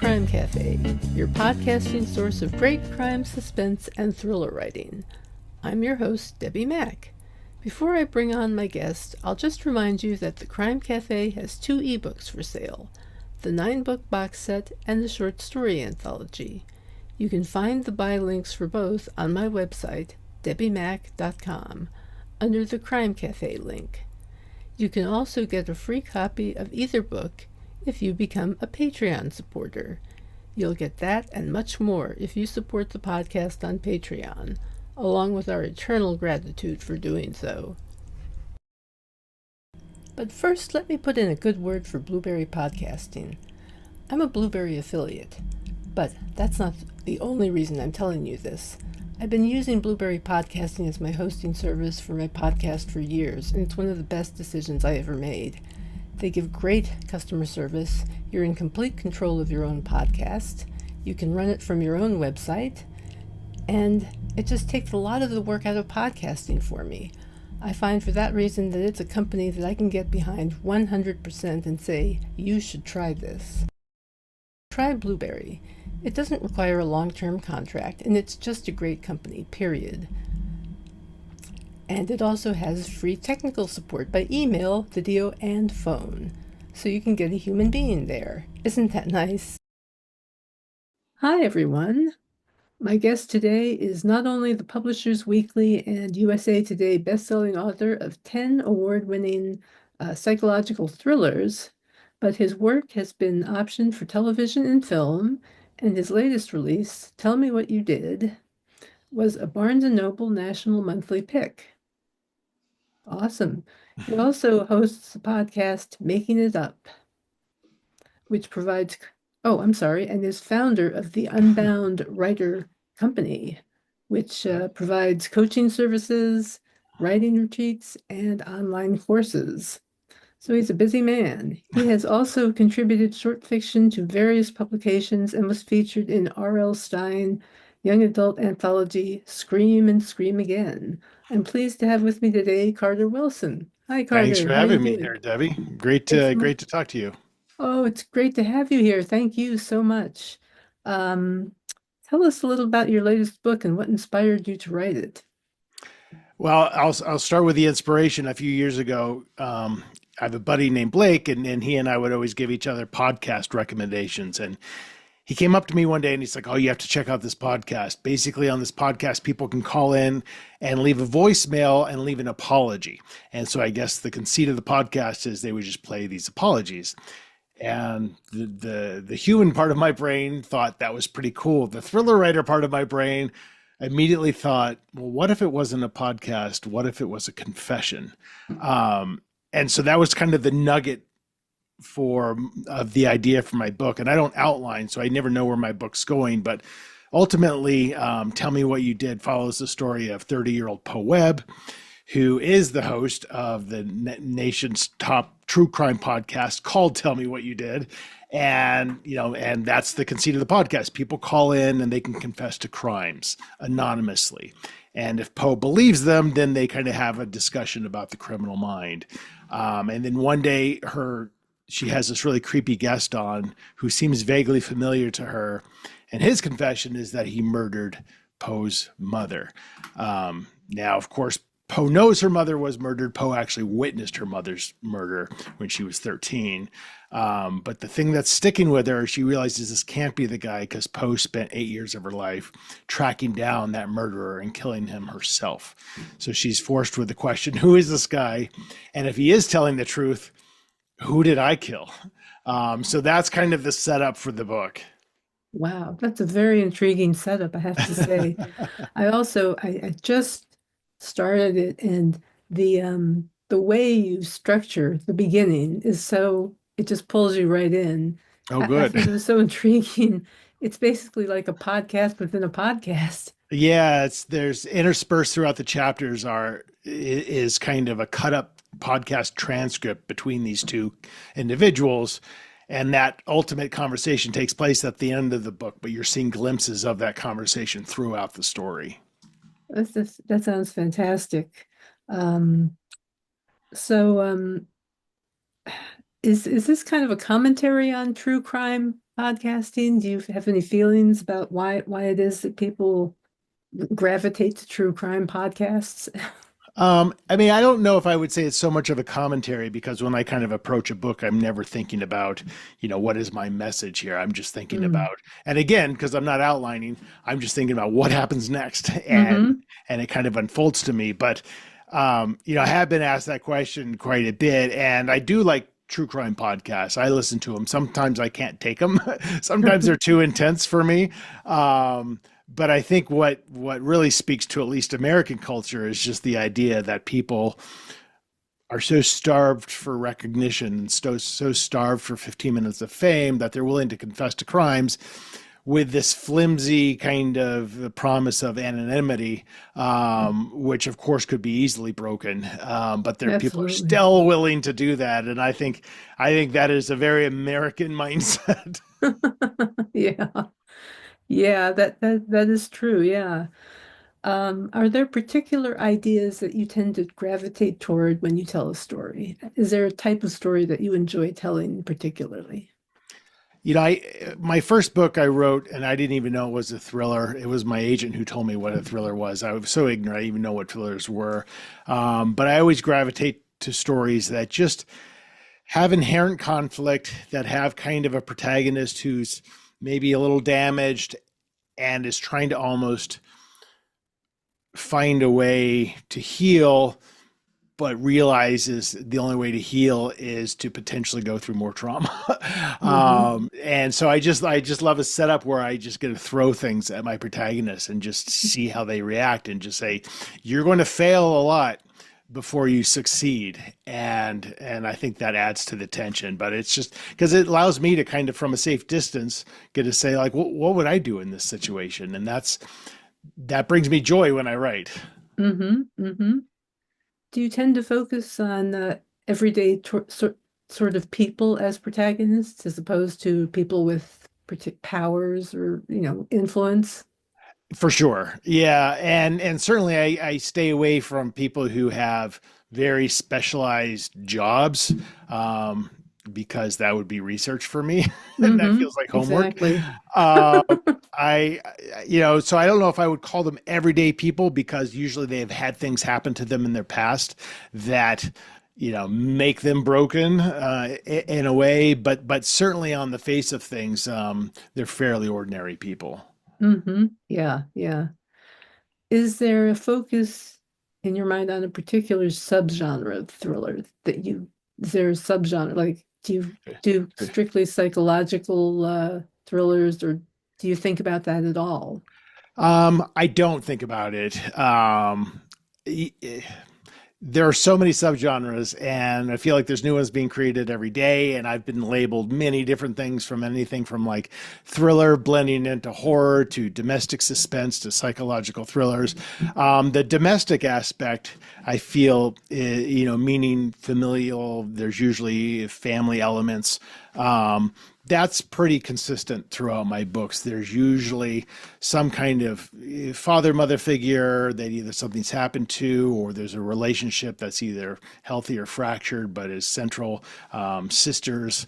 Crime Cafe, your podcasting source of great crime, suspense, and thriller writing. I'm your host, Debbi Mack. Before I bring on my guest, I'll just remind you that the Crime Cafe has 2 ebooks for sale, the 9-book box set and the short story anthology. You can find the buy links for both on my website, debbimack.com, under the Crime Cafe link. You can also get a free copy of either book if you become a Patreon supporter. You'll get that and much more if you support the podcast on Patreon, along with our eternal gratitude for doing so. But first, let me put in a good word for Blueberry Podcasting. I'm a Blueberry affiliate, but that's not the only reason I'm telling you this. I've been using Blueberry Podcasting as my hosting service for my podcast for years, and it's one of the best decisions I ever made. They give great customer service. You're in complete control of your own podcast. You can run it from your own website, and it just takes a lot of the work out of podcasting for me. I find for that reason that it's a company that I can get behind 100% and say, you should try this. Try Blueberry. It doesn't require a long-term contract, and it's just a great company, period. And it also has free technical support by email, video, and phone. So you can get a human being there. Isn't that nice? Hi, everyone. My guest today is not only the Publishers Weekly and USA Today best-selling author of 10 award-winning psychological thrillers, but his work has been optioned for television and film, and his latest release, Tell Me What You Did, was a Barnes & Noble National Monthly pick. Awesome. He also hosts the podcast Making It Up, which provides, and is founder of the Unbound Writer Company, which provides coaching services, writing retreats, and online courses. So he's a busy man. He has also contributed short fiction to various publications and was featured in R.L. Stine young adult anthology Scream and Scream Again. I'm pleased to have with me today Carter Wilson. Hi, Carter. Thanks for having me here, Debbi. Great to talk to you. Oh, it's great to have you here. Thank you so much. Tell us a little about your latest book and what inspired you to write it. Well, I'll start with the inspiration. A few years ago, I have a buddy named Blake, and he and I would always give each other podcast recommendations. And he came up to me one day and he's like, "Oh, you have to check out this podcast. Basically, on this podcast, people can call in and leave a voicemail and leave an apology." And so I guess the conceit of the podcast is they would just play these apologies. And the human part of my brain thought that was pretty cool. The thriller writer part of my brain immediately thought, well, what if it wasn't a podcast? What if it was a confession? And so that was kind of the nugget of the idea for my book. And I don't outline, so I never know where my book's going. But ultimately, Tell Me What You Did follows the story of 30-year-old Poe Webb, who is the host of the nation's top true crime podcast called Tell Me What You Did. And, and that's the conceit of the podcast. People call in and they can confess to crimes anonymously. And if Poe believes them, then they kind of have a discussion about the criminal mind. And then one day she has this really creepy guest on who seems vaguely familiar to her. And his confession is that he murdered Poe's mother. Now, of course, Poe knows her mother was murdered. Poe actually witnessed her mother's murder when she was 13. But the thing that's sticking with her, she realizes this can't be the guy because Poe spent 8 years of her life tracking down that murderer and killing him herself. So she's forced with the question, who is this guy? And if he is telling the truth, who did I kill? So that's kind of the setup for the book. Wow, that's a very intriguing setup, I have to say. I just started it, and the way you structure the beginning is it just pulls you right in. Oh, good. I thought it was so intriguing. It's basically like a podcast within a podcast. Yeah, there's interspersed throughout the chapters is kind of a cut up podcast transcript between these two individuals. And that ultimate conversation takes place at the end of the book, but you're seeing glimpses of that conversation throughout the story. That sounds fantastic. So is this kind of a commentary on true crime podcasting? Do you have any feelings about why it is that people gravitate to true crime podcasts? I mean, I don't know if I would say it's so much of a commentary because when I kind of approach a book, I'm never thinking about, what is my message here? I'm just thinking Mm. about, and again, because I'm not outlining, I'm just thinking about what happens next, and Mm-hmm. and it kind of unfolds to me. But I have been asked that question quite a bit, and I do like true crime podcasts. I listen to them. Sometimes I can't take them. Sometimes they're too intense for me. But I think what really speaks to at least American culture is just the idea that people are so starved for recognition and so starved for 15 minutes of fame that they're willing to confess to crimes with this flimsy kind of promise of anonymity, which of course could be easily broken. But there people are Absolutely. still willing to do that, and I think that is a very American mindset. Yeah. Yeah, that is true. Yeah. Are there particular ideas that you tend to gravitate toward when you tell a story? Is there a type of story that you enjoy telling particularly? My first book I wrote, and I didn't even know it was a thriller. It was my agent who told me what a thriller was. I was so ignorant, I didn't even know what thrillers were. But I always gravitate to stories that just have inherent conflict, that have kind of a protagonist who's maybe a little damaged and is trying to almost find a way to heal, but realizes the only way to heal is to potentially go through more trauma. Hmm. And so I just love a setup where I just get to throw things at my protagonist and just see how they react and just say, you're going to fail a lot before you succeed. And I think that adds to the tension, but it's just because it allows me to kind of from a safe distance get to say like, what would I do in this situation? And that brings me joy when I write. Hmm. Hmm. Do you tend to focus on everyday sort of people as protagonists as opposed to people with powers or, influence? For sure. Yeah. And certainly I stay away from people who have very specialized jobs, um, because that would be research for me and that Hmm. feels like homework. Exactly. Uh, I, so I don't know if I would call them everyday people because usually they have had things happen to them in their past that, make them broken, in a way, but certainly on the face of things, they're fairly ordinary people. Hmm. Yeah, yeah. Is there a focus in your mind on a particular subgenre of thriller is there a subgenre? Like, do you do strictly psychological thrillers, or do you think about that at all? I don't think about it. There are so many subgenres, and I feel like there's new ones being created every day. And I've been labeled many different things from anything from like thriller blending into horror to domestic suspense to psychological thrillers. The domestic aspect, I feel, meaning familial, there's usually family elements. That's pretty consistent throughout my books. There's usually some kind of father mother figure that either something's happened to or there's a relationship that's either healthy or fractured but is central. Sisters.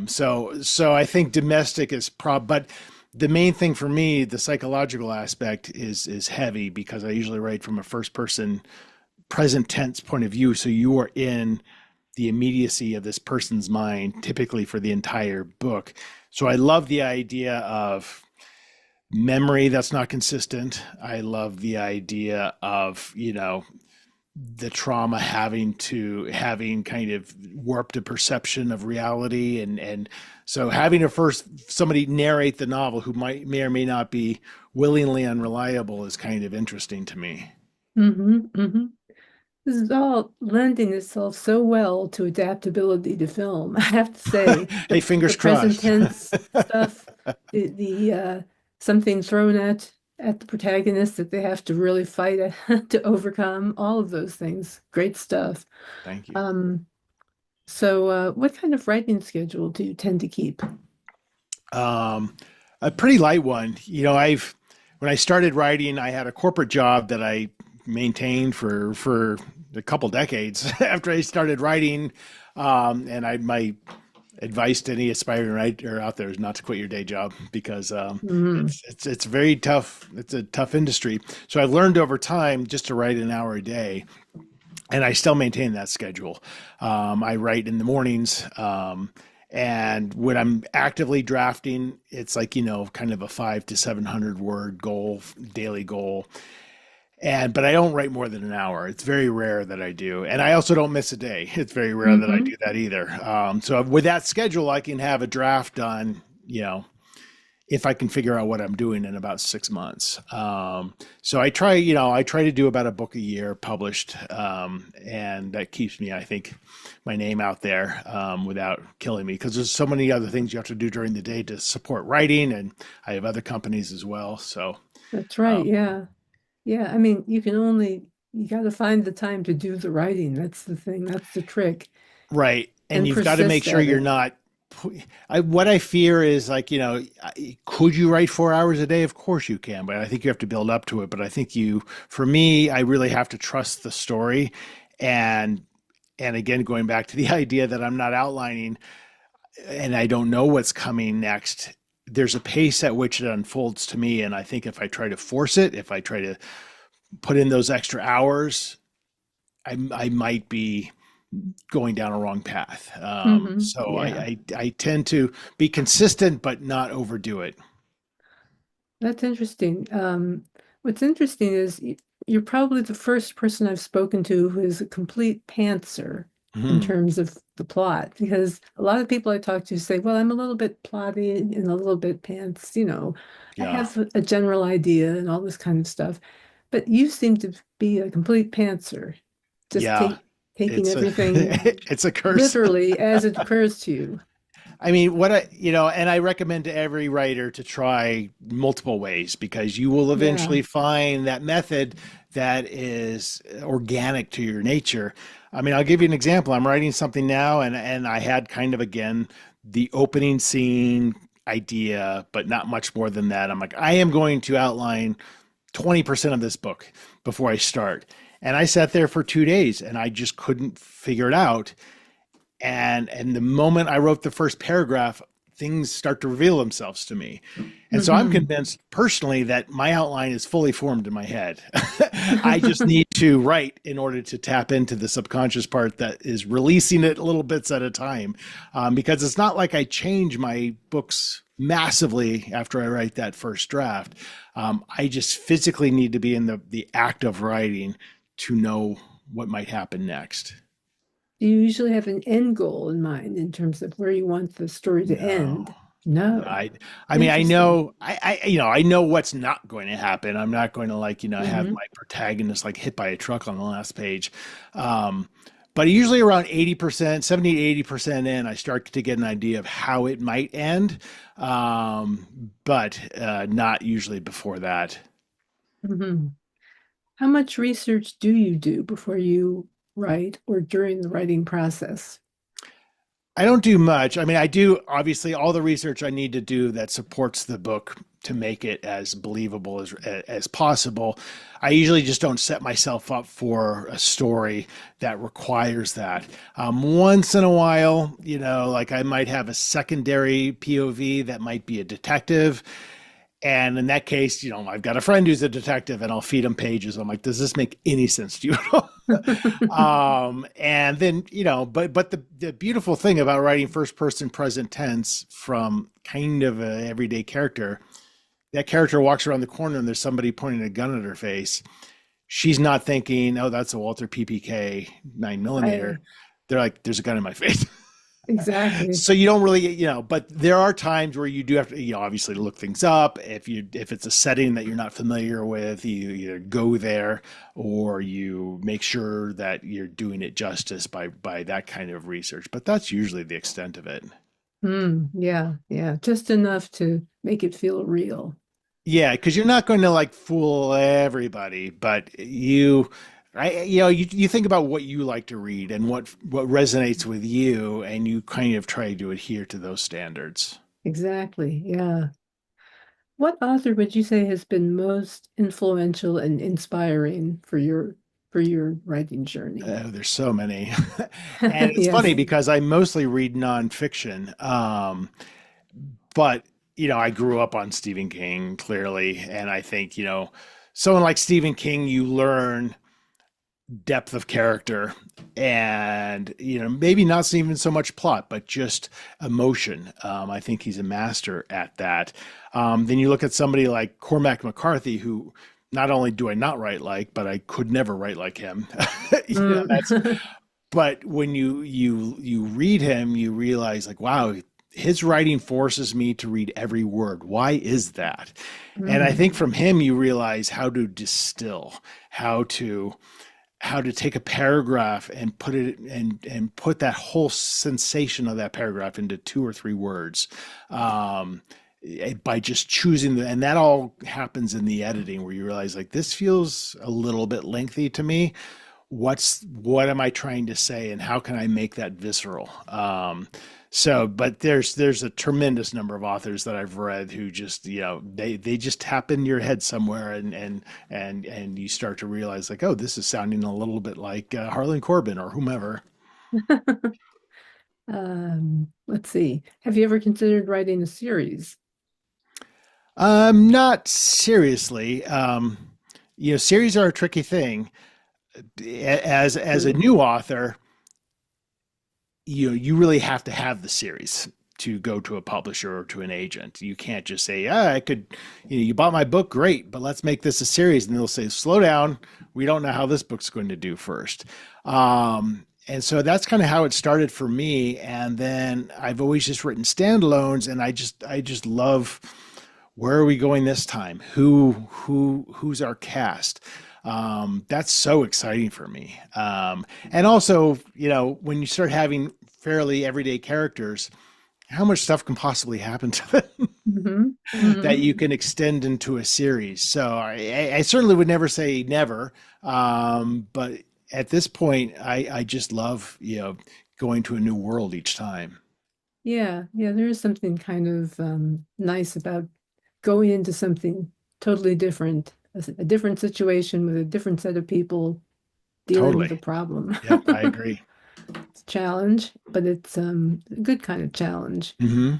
So I think domestic is but the main thing for me, the psychological aspect is heavy because I usually write from a first person present tense point of view. So you are in the immediacy of this person's mind, typically for the entire book. So I love the idea of memory that's not consistent. I love the idea of, the trauma having kind of warped a perception of reality, and so having to first somebody narrate the novel who may or may not be willingly unreliable is kind of interesting to me. Hmm. Hmm. This is all lending itself so well to adaptability to film. I have to say, Hey, the fingers present crossed. tense stuff, the something thrown at the protagonist that they have to really fight to overcome, all of those things. Great stuff. Thank you. Um, so what kind of writing schedule do you tend to keep? um, a pretty light one. I've when I started writing, I had a corporate job that I maintained for a couple decades after I started writing, and I my advice to any aspiring writer out there is not to quit your day job because Hmm. it's very tough. It's a tough industry. So I've learned over time just to write an hour a day, and I still maintain that schedule. I write in the mornings. And when I'm actively drafting, it's like, kind of a 500 to 700 word goal, daily goal. But I don't write more than an hour. It's very rare that I do. And I also don't miss a day. It's very rare that I Hmm. do that either. So with that schedule, I can have a draft done, if I can figure out what I'm doing in about 6 months. So I try to do about a book a year published. And that keeps me, I think, my name out there without killing me because there's so many other things you have to do during the day to support writing. And I have other companies as well. So, That's right. um, Yeah. Yeah. I mean, you got to find the time to do the writing. That's the thing. That's the trick. right. And And you've got to make persist sure at you're it. not. What I fear is like, could you write 4 hours a day? Of course you can, but I think you have to build up to it. But I think for me, I really have to trust the story. And, and again, going back to the idea that I'm not outlining and I don't know what's coming next, there's a pace at which it unfolds to me. And I think if I try to force it, if I try to put in those extra hours, I might be going down a wrong path. So Yeah. I tend to be consistent, but not overdo it. That's interesting. What's interesting is you're probably the first person I've spoken to who is a complete pantser in Hmm. terms of the plot, because a lot of people I talk to say, well, I'm a little bit plotty and a little bit pants, I Yeah. have a general idea and all this kind of stuff. But you seem to be a complete pantser, just Yeah. taking It's a, everything it's a curse. literally as it occurs to you. I mean, and I recommend to every writer to try multiple ways because you will Yeah. eventually find that method that is organic to your nature. I mean, I'll give you an example. I'm writing something now, and I had kind of again the opening scene idea, but not much more than that. I'm like, I am going to outline 20% of this book before I start. And I sat there for 2 days and I just couldn't figure it out. And the moment I wrote the first paragraph, things start to reveal themselves to me. And so I'm Hmm. convinced personally that my outline is fully formed in my head. I just need to write in order to tap into the subconscious part that is releasing it little bits at a time. Because it's not like I change my books massively after I write that first draft. I just physically need to be in the act of writing to know what might happen next. Do you usually have an end goal in mind in terms of where you want the story to No. end? No. I mean, I Interesting. know, I know what's not going to happen. I'm not going to like, have Hmm. my protagonist like hit by a truck on the last page. Um, but usually around 80%, 70 to 80% in, I start to get an idea of how it might end. But not usually before that. Hmm. How much research do you do before you write or during the writing process? I don't do much. I mean, I do obviously all the research I need to do that supports the book to make it as believable as possible. I usually just don't set myself up for a story that requires that. Once in a while, like I might have a secondary POV that might be a detective. And in that case, I've got a friend who's a detective and I'll feed him pages. I'm like, does this make any sense to you? And then, but the beautiful thing about writing first person present tense from kind of a everyday character, that character walks around the corner and there's somebody pointing a gun at her face. She's not thinking, oh, that's a Walter PPK 9 millimeter. Right. They're like, there's a gun in my face. Exactly. So you don't really, but there are times where you do have to, obviously look things up. If it's a setting that you're not familiar with, you either go there or you make sure that you're doing it justice by that kind of research. But that's usually the extent of it. Yeah, yeah. Just enough to make it feel real. Yeah, because you're not going to like fool everybody, but you think about what you like to read and what resonates with you, and you kind of try to adhere to those standards. Exactly. Yeah. What author would you say has been most influential and inspiring for for your writing journey? There's so many. And it's funny Yes. because I mostly read nonfiction. But, I grew up on Stephen King, clearly. And I think, someone like Stephen King, you learn depth of character and, maybe not even so much plot, but just emotion. I think he's a master at that. Then you look at somebody like Cormac McCarthy, who not only do I not write like, but I could never write like him. That's Mm. but when you read him, you realize like, wow, his writing forces me to read every word. Why is that? And I think Mm. from him you realize how to distill, how to take a paragraph and put it and put that whole sensation of that paragraph into two or three words. By just choosing and that all happens in the editing where you realize like this feels a little bit lengthy to me. What am I trying to say and how can I make that visceral? But there's a tremendous number of authors that I've read who just, they just tap in your head somewhere and you start to realize like, oh, this is sounding a little bit like Harlan Coben or whomever. Let's see. Have you ever considered writing a series? Not seriously. Series are a tricky thing. As a True. new author, you really have to have the series to go to a publisher or to an agent. You can't just say, I could, you bought my book, great, but let's make this a series. And they'll say, slow down. We don't know how this book's going to do first. And so that's kind of how it started for me. And then I've always just written standalones, and I just love, where are we going this time? Who's our cast? That's so exciting for me. And also, when you start having fairly everyday characters, how much stuff can possibly happen to them Hmm. that Hmm. you can extend into a series? So I certainly would never say never. But at this point, I just love, going to a new world each time. Yeah, yeah, there is something kind of nice about going into something totally different, a different situation with a different set of people dealing with Totally. a problem. Yep, I agree. It's a challenge, but it's a good kind of challenge. Hmm.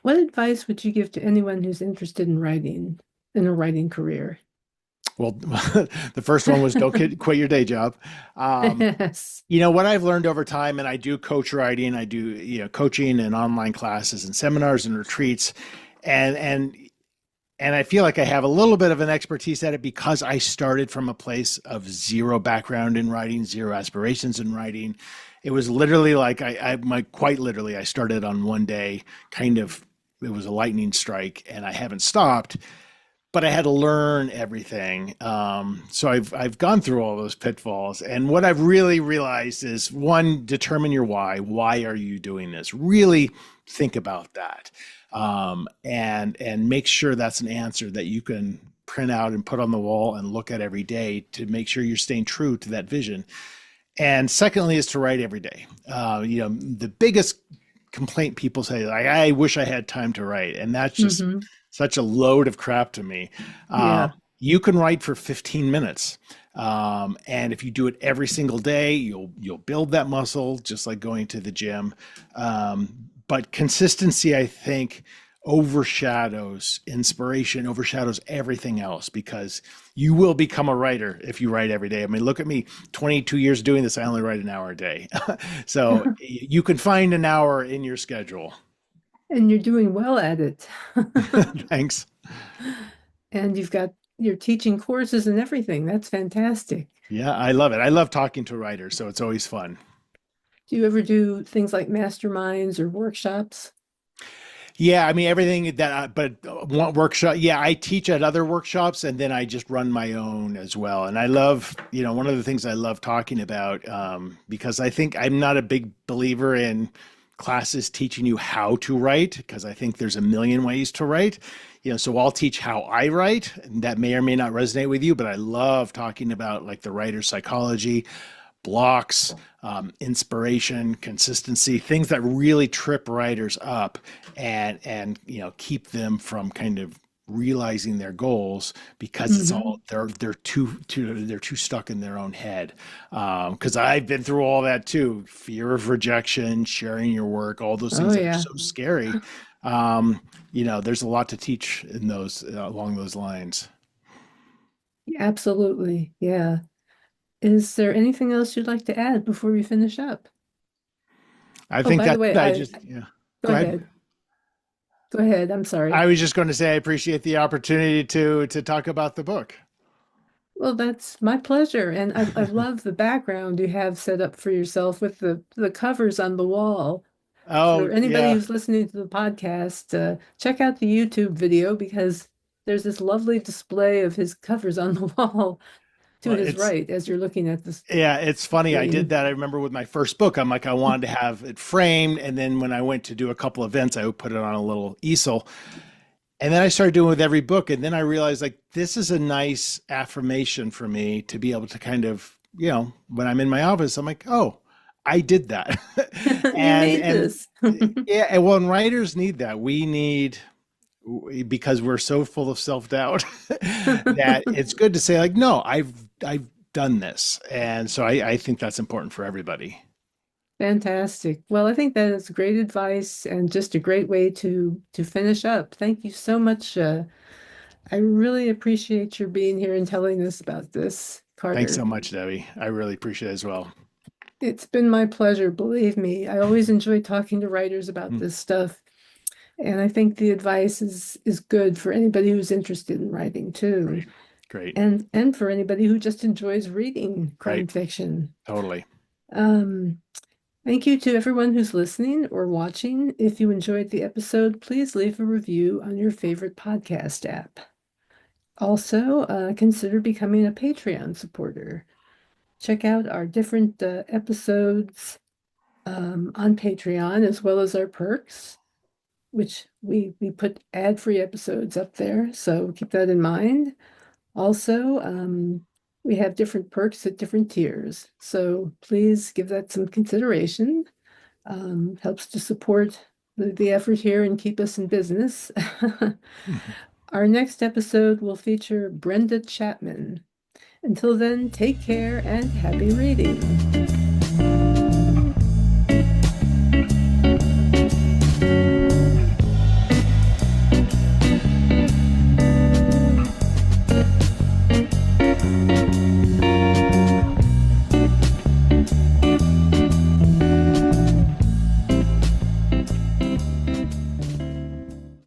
What advice would you give to anyone who's interested in writing, in a writing career? Well, the first one was don't quit your day job. Um, Yes. what I've learned over time, and I do coach writing, I do, coaching and online classes and seminars and retreats. And, and, and I feel like I have a little bit of an expertise at it because I started from a place of zero background in writing, zero aspirations in writing. It was literally like quite literally, I started on one day, kind of, it was a lightning strike and I haven't stopped, but I had to learn everything. So I've gone through all those pitfalls, and what I've really realized is one, determine your why. Why are you doing this? Really think about that, and make sure that's an answer that you can print out and put on the wall and look at every day to make sure you're staying true to that vision. And secondly, is to write every day. The biggest complaint people say, like, I wish I had time to write. And that's just Hmm. such a load of crap to me. Yeah. You can write for 15 minutes. And if you do it every single day, you'll build that muscle, just like going to the gym. But consistency, I think, overshadows inspiration, overshadows everything else, because you will become a writer if you write every day. I mean, look at me, 22 years doing this, I only write an hour a day. So you can find an hour in your schedule. And you're doing well at it. Thanks. And you're teaching courses and everything. That's fantastic. Yeah, I love it. I love talking to writers, so it's always fun. Do you ever do things like masterminds or workshops? Yeah, I mean everything that, but one workshop. Yeah, I teach at other workshops, and then I just run my own as well. And I love, one of the things I love talking about, because I think I'm not a big believer in classes teaching you how to write, because I think there's a million ways to write. So I'll teach how I write, and that may or may not resonate with you. But I love talking about like the writer's psychology, blocks, inspiration, consistency, things that really trip writers up and keep them from kind of realizing their goals because it's Hmm. all they're too stuck in their own head. Because I've been through all that too: fear of rejection, sharing your work, all those Oh things that are yeah, so scary. Um, there's a lot to teach in those along those lines. absolutely. Yeah. Is there anything else you'd like to add before we finish up? I Oh, think by the that's way, it. Yeah. go Go ahead. ahead. Go ahead. I'm I sorry. was just going to say I appreciate the opportunity to talk about the book. Well, that's my pleasure. And I love the background you have set up for yourself with the covers on the wall. Oh, For anybody yeah. who's listening to the podcast, check out the YouTube video because there's this lovely display of his covers on the wall to Well, his right as you're looking at the yeah, it's funny. I did screen. that. I remember with my first book, I'm like, I wanted to have it framed. And then when I went to do a couple events, I would put it on a little easel. And then I started doing it with every book. And then I realized like, this is a nice affirmation for me to be able to kind of, when I'm in my office, I'm like, oh, I did that. You and, made and this. yeah, and well, and writers need that. We need, because we're so full of self-doubt that it's good to say like, no, I've done this. And so I think that's important for everybody. Fantastic. Well, I think that is great advice and just a great way to finish up. Thank you so much. I really appreciate your being here and telling us about this, Thanks so Carter. much, Debbie. I really appreciate it as well. It's been my pleasure, believe me. I always enjoy talking to writers about Mm, this stuff, and I think the advice is good for anybody who's interested in writing too, great. Great. and for anybody who just enjoys reading crime Right. fiction. Totally. Um, Thank you to everyone who's listening or watching. If you enjoyed the episode, please leave a review on your favorite podcast app. Also, consider becoming a Patreon supporter. Check out our different episodes on Patreon as well as our perks, which we put ad-free episodes up there, so keep that in mind. Also, we have different perks at different tiers, so please give that some consideration. Helps to support the effort here and keep us in business. Our next episode will feature Brenda Chapman. Until then, take care and happy reading.